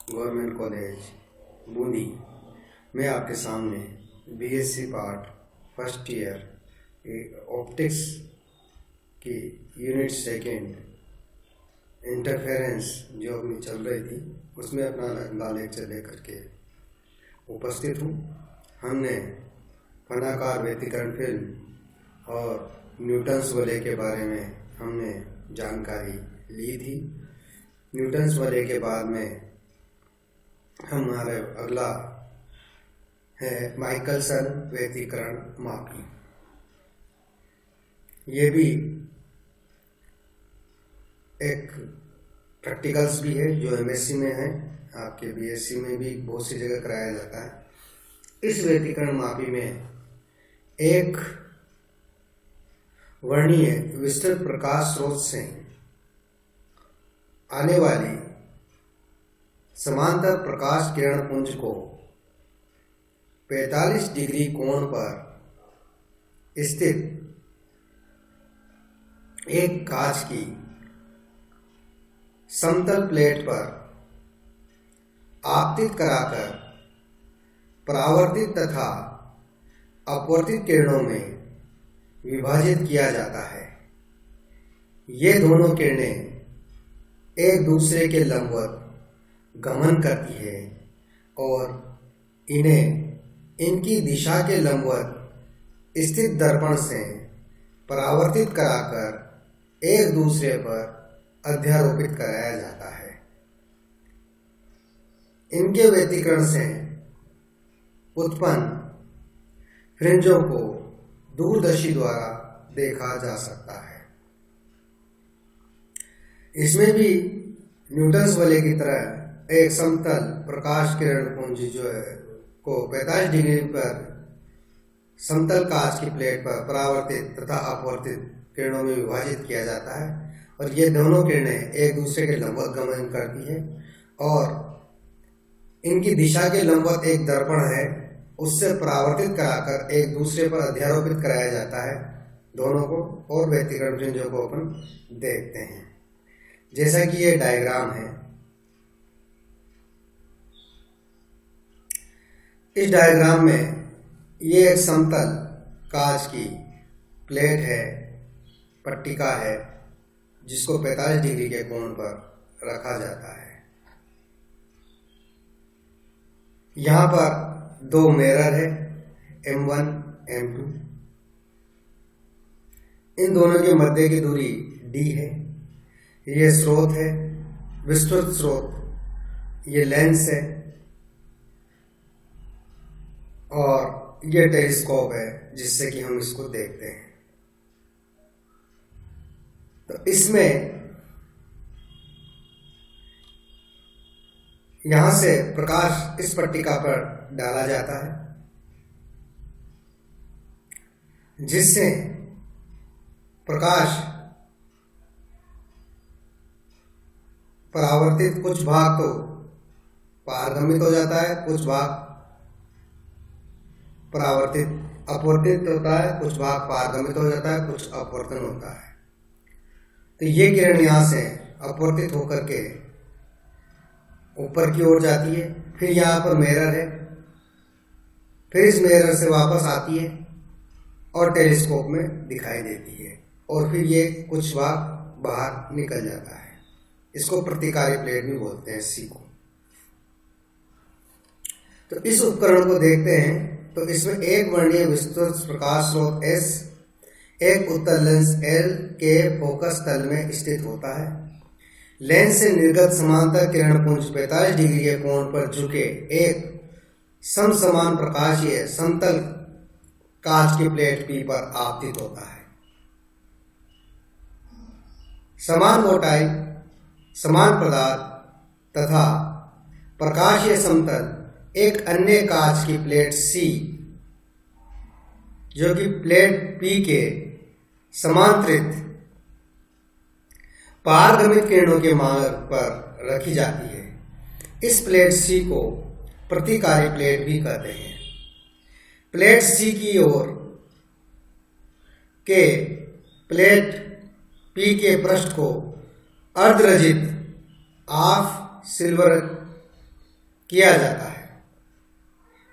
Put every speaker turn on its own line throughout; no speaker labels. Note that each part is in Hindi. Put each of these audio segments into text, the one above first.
गवर्नमेंट कॉलेज बूंदी में आपके सामने BSc part first year optics की यूनिट सेकेंड इंटरफेरेंस जो अपनी चल रही थी उसमें अपना लेक्चर लेकर के उपस्थित हूँ। हमने फनाकार व्यतिकरण फिल्म और न्यूटन्स वलय के बारे में हमने जानकारी ली थी। न्यूटन्स वलय के बाद में हमारा अगला है माइकलसन व्यतिकरण मापी। ये भी एक प्रैक्टिकल्स भी है जो एमएससी में है, आपके बीएससी में भी बहुत सी जगह कराया जाता है। इस व्यतिकरण मापी में एक वर्णीय विस्तृत प्रकाश स्रोत से आने वाली समांतर प्रकाश किरण पुंज को 45 डिग्री कोण पर स्थित एक कांच की समतल प्लेट पर आपतित कराकर परावर्तित तथा अपवर्तित किरणों में विभाजित किया जाता है। ये दोनों किरणें एक दूसरे के लंबवत गमन करती है और इन्हें इनकी दिशा के लंबवत स्थित दर्पण से परावर्तित कराकर एक दूसरे पर अध्यारोपित कराया जाता है। इनके व्यतिकरण से उत्पन्न फ्रिंजों को दूरदर्शी द्वारा देखा जा सकता है। इसमें भी न्यूटन्स वलय की तरह एक समतल प्रकाश किरण पुंज जो है को 45 डिग्री पर समतल कांच की प्लेट पर परावर्तित तथा अपवर्तित किरणों में विभाजित किया जाता है और ये दोनों किरणें एक दूसरे के लंबवत गमन करती है और इनकी दिशा के लंबवत एक दर्पण है, उससे परावर्तित कराकर एक दूसरे पर अध्यारोपित कराया जाता है दोनों को, और व्यतिकरण फ्रिंजों को अपन देखते हैं जैसा कि ये डायग्राम है। इस डायग्राम में ये एक समतल कांच की प्लेट है, पट्टिका है, जिसको 45 डिग्री के कोण पर रखा जाता है। यहाँ पर दो मिरर है, M1 M2। इन दोनों के मध्य की दूरी D है। ये स्रोत है, विस्तृत स्रोत, ये लेंस है और ये टेलीस्कोप है जिससे कि हम इसको देखते हैं। तो इसमें यहां से प्रकाश इस पट्टिका पर डाला जाता है जिससे प्रकाश परावर्तित कुछ भाग तो पारगमित हो जाता है, कुछ भाग परावर्तित अपवर्तित होता है, कुछ भाग पारगमित हो जाता है, कुछ अपवर्तन होता है। तो ये किरण यहां से अपवर्तित होकर के ऊपर की ओर जाती है, फिर यहाँ पर मिरर है, फिर इस मिरर से वापस आती है और टेलीस्कोप में दिखाई देती है और फिर ये कुछ भाग बाहर निकल जाता है। इसको प्रतिकारी प्लेट भी बोलते हैं, सी को। तो इस उपकरण को देखते हैं तो इसमें एक वर्णीय विस्तृत प्रकाश स्रोत S एक उत्तल लेंस L के फोकस तल में स्थित होता है। लेंस से निर्गत समांतर किरण पुंज 45 डिग्री के कोण पर झुके एक समसमान प्रकाशीय समतल कांच की प्लेट P पर आपतित होता है। समान मोटाई, समान पदार्थ तथा प्रकाशीय समतल एक अन्य कांच की प्लेट C जो कि प्लेट P के समांतरित पारगमित किरणों के मार्ग पर रखी जाती है। इस प्लेट C को प्रतिकारी प्लेट भी कहते हैं। प्लेट C की ओर के प्लेट P के पृष्ठ को अर्धरजित ऑफ सिल्वर किया जाता है।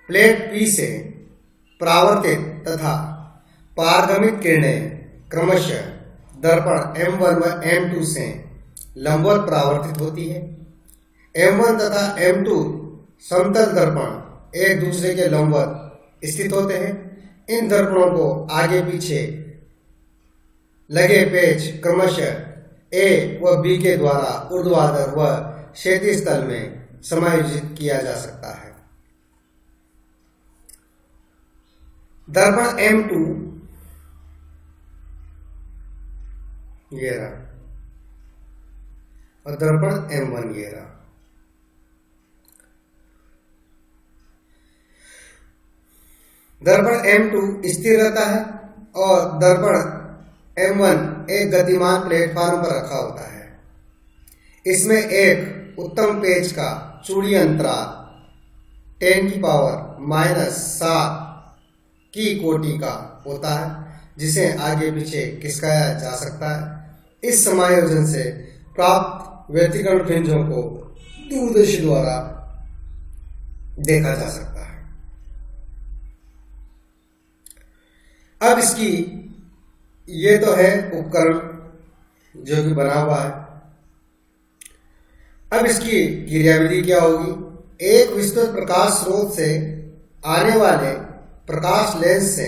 प्लेट P से परावर्तित तथा पारगमित किरणें क्रमशः दर्पण M1 व M2 से लंबवत परावर्तित होती है। M1 तथा M2 समतल दर्पण एक दूसरे के लंबवत स्थित होते हैं। इन दर्पणों को आगे पीछे लगे पेच क्रमशः A व B के द्वारा ऊर्ध्वाधर व क्षैतिज तल में समायोजित किया जा सकता है। दर्पण M2 ये रहा और दर्पण M1 ये रहा। दर्पण M2 स्थिर रहता है और दर्पण M1 एक गतिमान प्लेटफॉर्म पर रखा होता है। इसमें एक उत्तम पेच का चूड़ी अंतराल 10⁻⁻7 की कोटि का होता है, जिसे आगे पीछे खिसकाया जा सकता है। इस समायोजन से प्राप्त व्यतिकरण फ्रिंजों को दूरदर्शी द्वारा देखा जा सकता है। अब इसकी ये तो है उपकरण जो कि बना हुआ है। अब इसकी क्रियाविधि क्या होगी? एक विस्तृत प्रकाश स्रोत से आने वाले प्रकाश लेंस से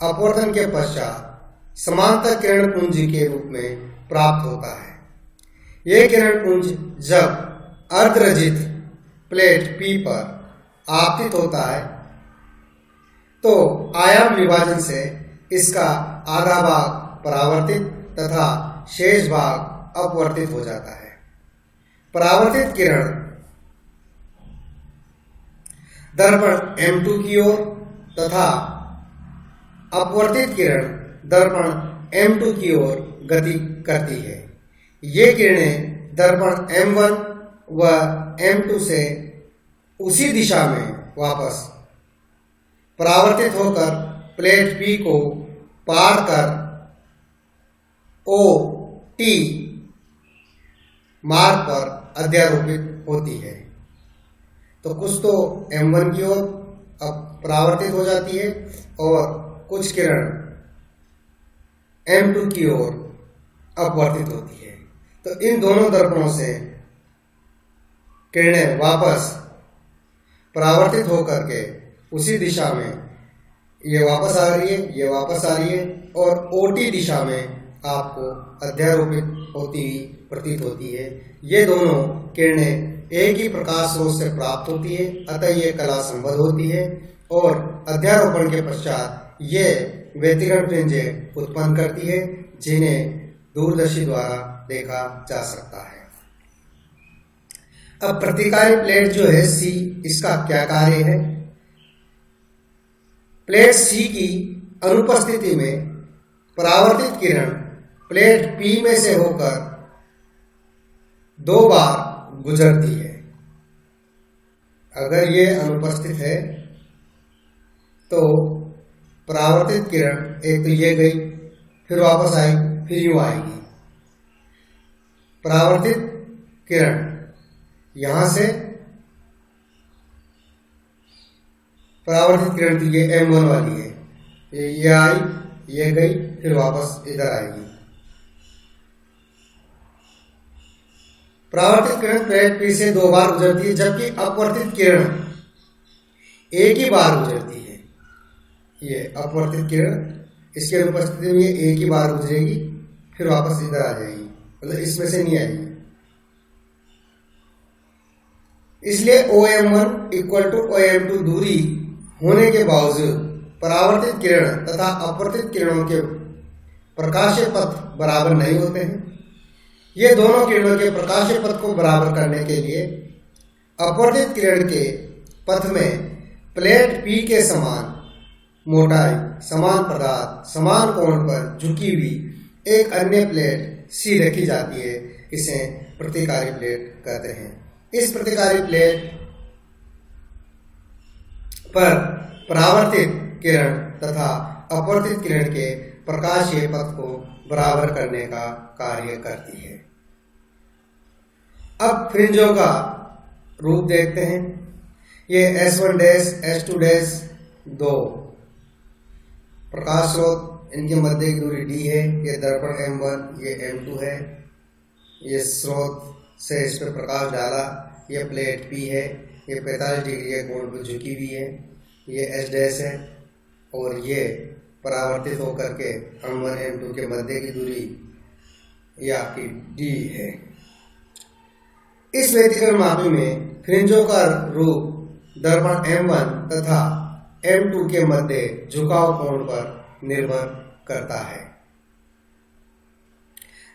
अपवर्तन के पश्चात समांतर किरण पुंज के रूप में प्राप्त होता है। यह किरण पुंज जब अर्धरजित प्लेट P पर आपतित होता है तो आयाम विभाजन से इसका आधा भाग परावर्तित तथा शेष भाग अपवर्तित हो जाता है। परावर्तित किरण दर्पण M2 की ओर तथा अपवर्तित किरण दर्पण M2 की ओर गति करती है। ये किरणें दर्पण M1 व M2 से उसी दिशा में वापस परावर्तित होकर प्लेट P को पार कर OT मार्ग पर अध्यारोपित होती है। तो कुछ तो M1 की ओर अब परावर्तित हो जाती है और कुछ किरण M2 की ओर अपवर्तित होती है। तो इन दोनों दर्पणों से किरणें वापस परावर्तित होकर के उसी दिशा में ये वापस आ रही है, ये वापस आ रही है और OT दिशा में आपको अध्यारोपित होती हुई प्रतीत होती है। ये दोनों किरणें एक ही प्रकाश स्रोत से प्राप्त होती है, अतः ये कला संबद्ध होती है और अध्यारोपण के पश्चात ये व्यतिकरण फ्रिंजें उत्पन्न करती है, जिन्हें दूरदर्शी द्वारा देखा जा सकता है। अब प्रतिकारी प्लेट जो है C, इसका क्या कार्य है? प्लेट C की अनुपस्थिति में परावर्तित किरण प्लेट P में से होकर 2 बार गुजरती है। अगर ये अनुपस्थित है तो परावर्तित किरण एक तो ये गई, फिर वापस आई, फिर यूं आएगी। परावर्तित किरण यहां से परावर्तित किरण तो ये M1 वाली है, ये आई, ये गई, फिर वापस इधर आएगी। परावर्तित किरण प्लेट P से 2 बार गुजरती है, जबकि अपवर्तित किरण एक ही बार गुजरती है। ये अपवर्तित किरण इसके अनुपस्थिति में एक ही बार गुजरेगी, फिर वापस इधर आ जाएगी, मतलब इसमें से नहीं आएगी। इसलिए OM1 इक्वल टू OM2 दूरी होने के बावजूद परावर्तित किरण तथा अपवर्तित किरणों के प्रकाशीय पथ बराबर नहीं होते हैं। ये दोनों किरणों के प्रकाशीय पथ को बराबर करने के लिए अपवर्तित किरण के पथ में प्लेट P के समान मोटाई, समान पदार्थ, समान कोण पर झुकी हुई एक अन्य प्लेट C रखी जाती है। इसे प्रतिकारी प्लेट कहते हैं। इस प्रतिकारी प्लेट पर परावर्तित किरण तथा अपवर्तित किरण के प्रकाशीय पथ को बराबर करने का कार्य करती है। अब फ्रिंजों का रूप देखते हैं। ये S1 डैश S2 डैश 2 प्रकाश स्रोत, इनके मध्य की दूरी d है। ये दर्पण M1, ये M2 है। ये स्रोत से इस पर प्रकाश डाला, ये प्लेट P है, ये 45 डिग्री के कोण पर झुकी हुई है। ये S डैश है और ये परावर्तित होकर के M1 M2 के मध्य की दूरी ये आपकी d है। इस व्यतिकरण मापी में फ्रिंजों का रूप दर्पण M1 तथा M2 के मध्य झुकाव कोण पर निर्भर करता है,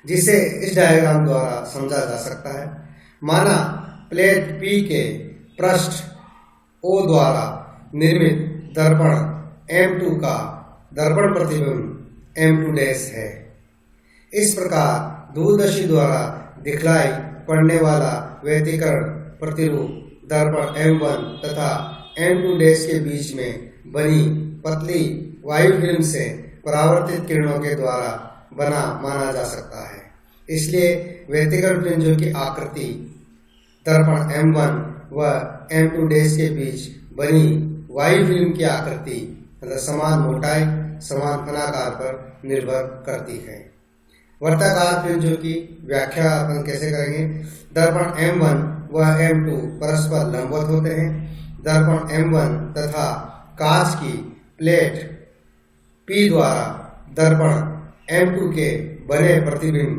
जिसे इस डायग्राम द्वारा समझा जा सकता है। माना प्लेट P के पृष्ठ O द्वारा निर्मित दर्पण M2 का दर्पण प्रतिबिंब M2 डैश है। इस प्रकार दूरदर्शी द्वारा दिखलाई पड़ने वाला व्यतिकरण प्रतिरूप दर्पण M1 तथा M2 डैश के बीच में बनी पतली वायु फिल्म से परावर्तित किरणों के द्वारा बना माना जा सकता है। इसलिए व्यतिकरण फ्रिंजों की आकृति दर्पण M1 व M2 डैश के बीच बनी वायु फिल्म की आकृति मतलब समान मोटाई, समान अनाकार पर निर्भर करती है। वर्ताकार फ्रिंजों की व्याख्या अपन कैसे करेंगे? दर्पण M1 व M2 परस्पर लंबवत होते हैं। दर्पण M1 तथा कांच की प्लेट P द्वारा दर्पण M2 के बने प्रतिबिंब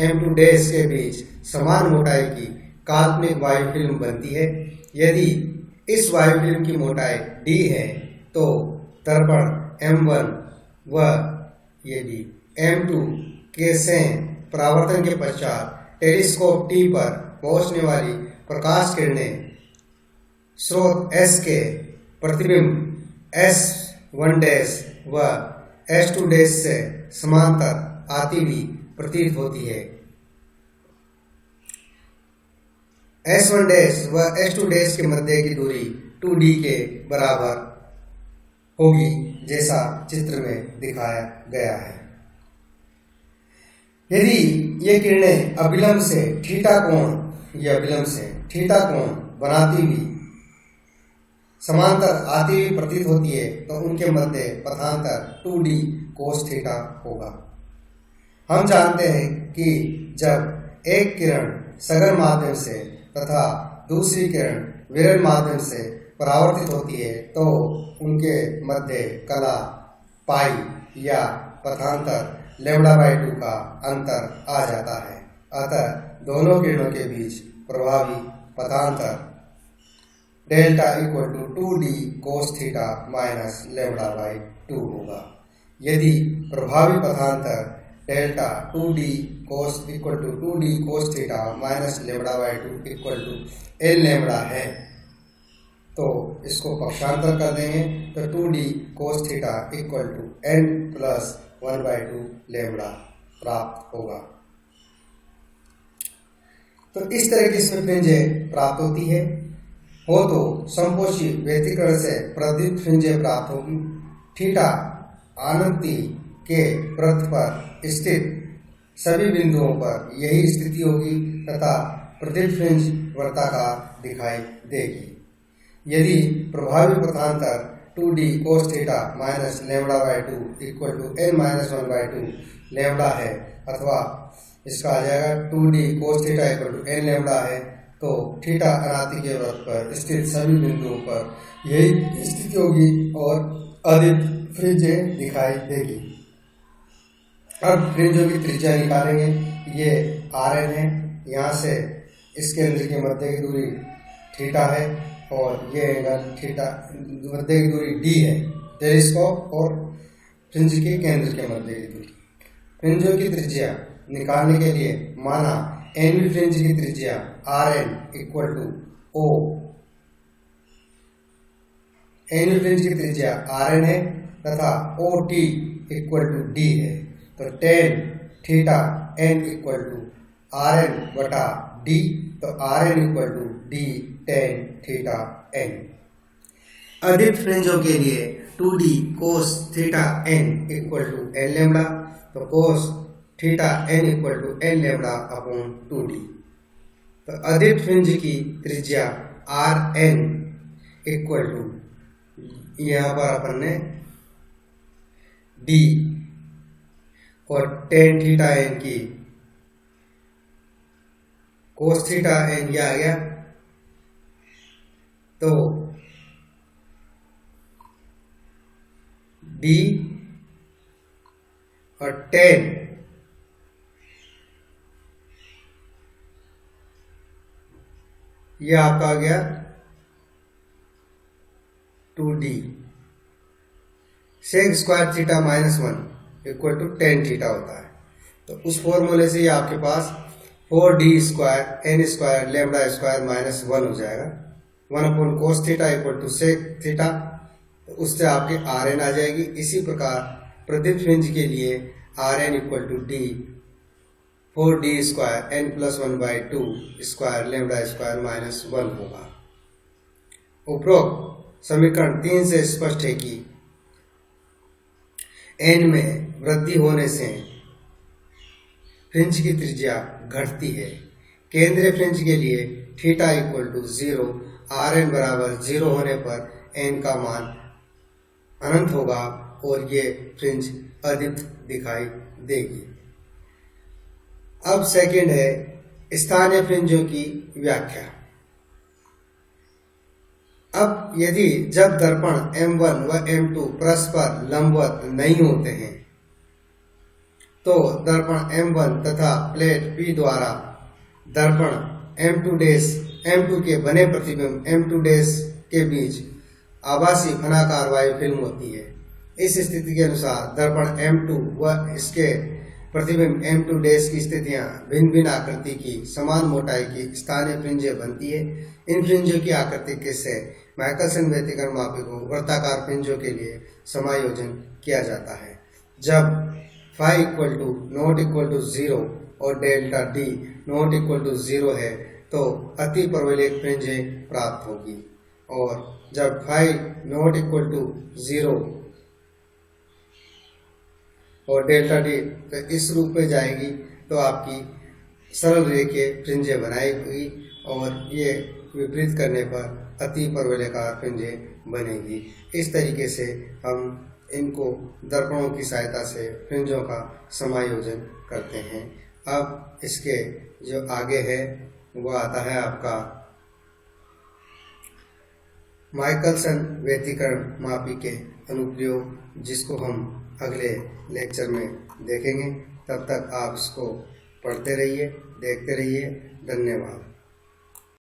M2 डैश के बीच समान मोटाई की काल्पनिक वायु फिल्म बनती है। यदि इस वायु फिल्म की मोटाई d है तो दर्पण M1 व ये भी M2 के से परावर्तन के पश्चात टेलीस्कोप T पर पहुंचने वाली प्रकाश किरणें स्रोत S के प्रतिबिंब S1 डैश व S2 डैश से समांतर आती हुई प्रतीत होती है। S1 डैश व S2 डैश के मध्य की दूरी 2d के बराबर होगी, जैसा चित्र में दिखाया गया है। यदि ये किरणें अभिलंब से थीटा कोण बनाती हुई समांतर आती हुई प्रतीत होती है तो उनके मध्य पथांतर 2d cos थीटा होगा। हम जानते हैं कि जब एक किरण सघन माध्यम से तथा दूसरी किरण विरल माध्यम से परावर्तित होती है तो उनके मध्य कला पाई या पथांतर λ/2 का अंतर आ जाता है। अतः दोनों किरणों के बीच प्रभावी पथांतर delta equal to 2d cos theta minus λ/2 होगा। यदि प्रभावी पथांतर delta 2d cos equal to 2d cos theta minus λ/2 equal to L है तो इसको पक्षांतर कर देंगे तो 2d cos theta equal to n plus 1/2 λ प्राप्त होगा। तो इस तरह की इसमें फ्रिंजें प्राप्त होती है। हो तो संपोषी व्यतिकरण से प्रदीप्त फ्रिंजें प्राप्त होगी। थीटा आनंती के वृत्त पर स्थित सभी बिंदुओं पर यही स्थिति होगी तथा प्रदीप्त फ्रिंज वर्ताकार दिखाई देगी। यदि प्रभावी पथांतर 2d cos theta minus λ/2 equal to n minus 1/2 λ है अथवा इसका आ जाएगा 2d cos theta equal to n λ है तो थीटा अनाति के वृत्त पर स्थित सभी बिंदुओं पर यही स्थिति होगी और अधिक फ्रिंजें दिखाई देगी। अब फ्रिंजों की त्रिज्या निकालेंगे। ये Rn है, यहाँ से इस केंद्र के मध्य की दूरी थीटा है और ये एंगल थीटा मध्य की दूरी d है। टेलीस्कोप और फ्रिंज के केंद्र के मध्य की दूरी। फ्रिंजों की त्रिज्या निकालने के लिए माना एनवी फ्रिंज की त्रिज्या Rn इक्वल टू O। एनवी फ्रिंज की त्रिज्या Rn है तथा OT इक्वल टू D है तो tan theta n equal to Rn बटा D तो Rn equal to D tan theta n। अधिक फ्रिंजों के लिए 2d cos theta n equal to n lambda तो cos theta n equal to n lambda upon 2d। तो अधिक फ्रिंज की त्रिज्या Rn इक्वल टू, यहाँ पर अपन ने डी और टेन थीटा एन की कोस थीटा एन ये आ गया, तो डी और टेन ये आपका आ गया 2d sec square theta minus 1 equal to tan theta होता है। तो उस फॉर्मूले से ये आपके पास 4d square N square lambda square minus 1 हो जाएगा। 1 cos theta equal to sec theta, तो उससे आपके आर एन आ जाएगी। इसी प्रकार प्रदीप्त फ्रिंज के लिए R N equal to D 4d square N plus 1/2 square lambda square minus 1 होगा। उपरोक्त समीकरण 3 से स्पष्ट है कि एन में वृद्धि होने से फ्रिंज की त्रिज्या घटती है। केंद्रीय फ्रिंज के लिए theta equal to 0, R N बराबर 0 होने पर एन का मान अनंत होगा और ये फ्रिंज अदीप्त दिखाई देगी। अब सेकंड है स्थानीय फ्रिंजों की व्याख्या। अब यदि जब दर्पण M1 व M2 परस्पर लंबवत नहीं होते हैं तो दर्पण M1 तथा प्लेट P द्वारा दर्पण M2 के बने प्रतिबिंब M2 के बीच आभासी फनाकार वायु फिल्म होती है। इस स्थिति के अनुसार दर्पण M2 व इसके प्रतिबिंब M2 की स्थितियां भिन्न भिन्न आकृति की समान मोटाई की स्थानीय फ्रिंजें बनती है। इन फ्रिंजों की आकृति से माइकलसन व्यतिकरण मापी को वृत्ताकार फ्रिंजों के लिए समायोजन किया जाता है। जब phi equal to not equal to 0 और delta D not equal to 0 है तो अति परवलयिक फ्रिंजें प्राप्त होगी, और जब फाई नॉट इक्वल टू 0 और डेल्टा डी तो इस रूप में जाएगी तो आपकी सरल रेखीय फ्रिंजें बनाएगी और ये विपरीत करने पर अति परवलयाकार फ्रिंजें बनेगी। इस तरीके से हम इनको दर्पणों की सहायता से फ्रिंजों का समायोजन करते हैं। अब इसके जो आगे है वो आता है आपका माइकलसन व्यतिकरण मापी के अनुप्रयोग, जिसको हम अगले लेक्चर में देखेंगे। तब तक आप इसको पढ़ते रहिए, देखते रहिए। धन्यवाद।